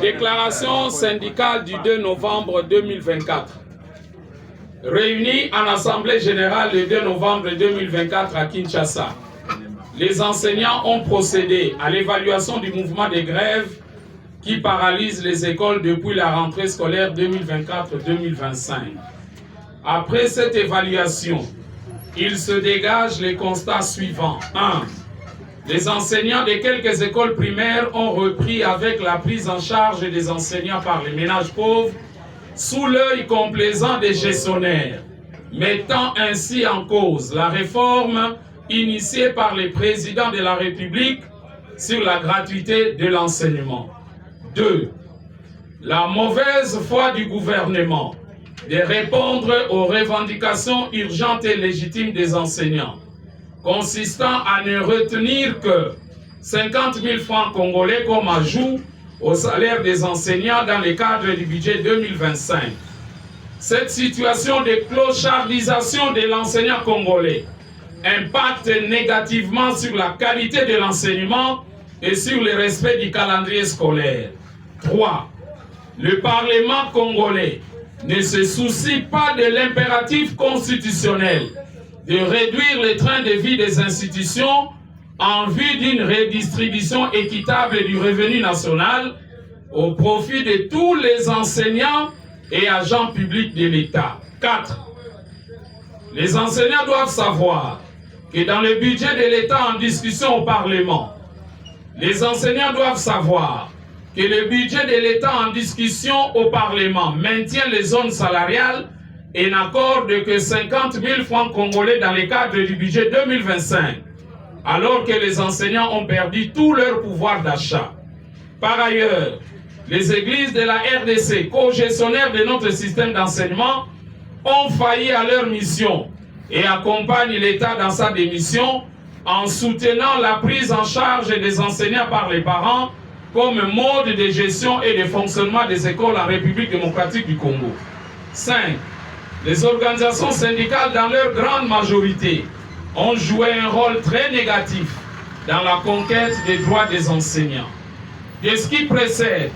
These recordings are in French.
Déclaration syndicale du 2 novembre 2024. Réunis en Assemblée générale le 2 novembre 2024 à Kinshasa, les enseignants ont procédé à l'évaluation du mouvement de grève qui paralyse les écoles depuis la rentrée scolaire 2024-2025. Après cette évaluation, il se dégage les constats suivants. 1. Les enseignants de quelques écoles primaires ont repris avec la prise en charge des enseignants par les ménages pauvres sous l'œil complaisant des gestionnaires, mettant ainsi en cause la réforme initiée par le président de la République sur la gratuité de l'enseignement. 2. La mauvaise foi du gouvernement de répondre aux revendications urgentes et légitimes des enseignants, consistant à ne retenir que 50 000 francs congolais comme ajout au salaire des enseignants dans le cadre du budget 2025. Cette situation de clochardisation de l'enseignant congolais impacte négativement sur la qualité de l'enseignement et sur le respect du calendrier scolaire. 3. Le Parlement congolais ne se soucie pas de l'impératif constitutionnel de réduire le train de vie des institutions en vue d'une redistribution équitable du revenu national au profit de tous les enseignants et agents publics de l'État. 4. Les enseignants doivent savoir que dans le budget de l'État en discussion au Parlement, les enseignants doivent savoir que le budget de l'État en discussion au Parlement maintient les zones salariales et n'accorde que 50 000 francs congolais dans le cadre du budget 2025, alors que les enseignants ont perdu tout leur pouvoir d'achat. Par ailleurs, les églises de la RDC, co-gestionnaires de notre système d'enseignement, ont failli à leur mission et accompagnent l'État dans sa démission en soutenant la prise en charge des enseignants par les parents comme mode de gestion et de fonctionnement des écoles en République démocratique du Congo. 5. Les organisations syndicales, dans leur grande majorité, ont joué un rôle très négatif dans la conquête des droits des enseignants. De ce qui précède,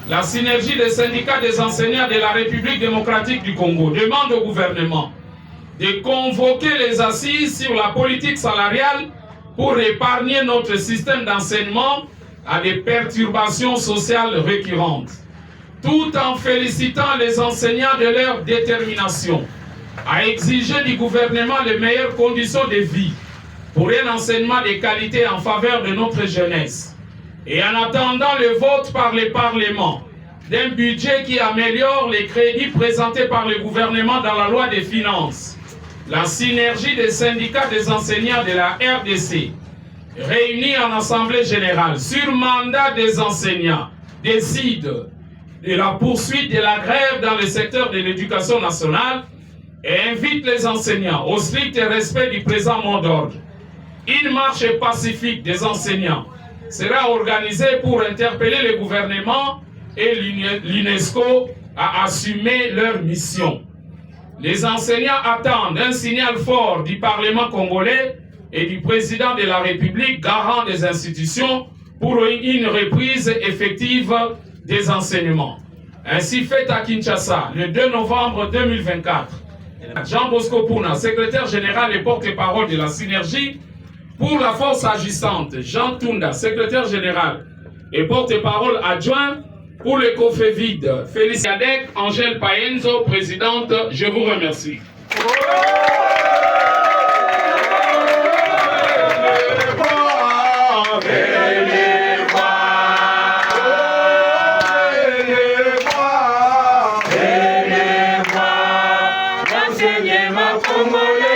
la synergie des syndicats des enseignants de la République démocratique du Congo demande au gouvernement de convoquer les assises sur la politique salariale pour épargner notre système d'enseignement à des perturbations sociales récurrentes, tout en félicitant les enseignants de leur détermination à exiger du gouvernement les meilleures conditions de vie pour un enseignement de qualité en faveur de notre jeunesse. Et en attendant le vote par le Parlement d'un budget qui améliore les crédits présentés par le gouvernement dans la loi des finances, la synergie des syndicats des enseignants de la RDC, réunis en Assemblée générale sur mandat des enseignants, décide de la poursuite de la grève dans le secteur de l'éducation nationale et invite les enseignants au strict respect du présent mot d'ordre. Une marche pacifique des enseignants sera organisée pour interpeller le gouvernement et l'UNESCO à assumer leur mission. Les enseignants attendent un signal fort du Parlement congolais et du président de la République, garant des institutions, pour une reprise effective des enseignements. Ainsi fait à Kinshasa, le 2 novembre 2024, Jean Bosco Pouna, secrétaire général et porte-parole de la synergie pour la force agissante, Jean Tunda, secrétaire général et porte-parole adjoint pour le COFEVID, Félix Yadek, Angèle Paenzo, présidente, je vous remercie. Enseignement congolais.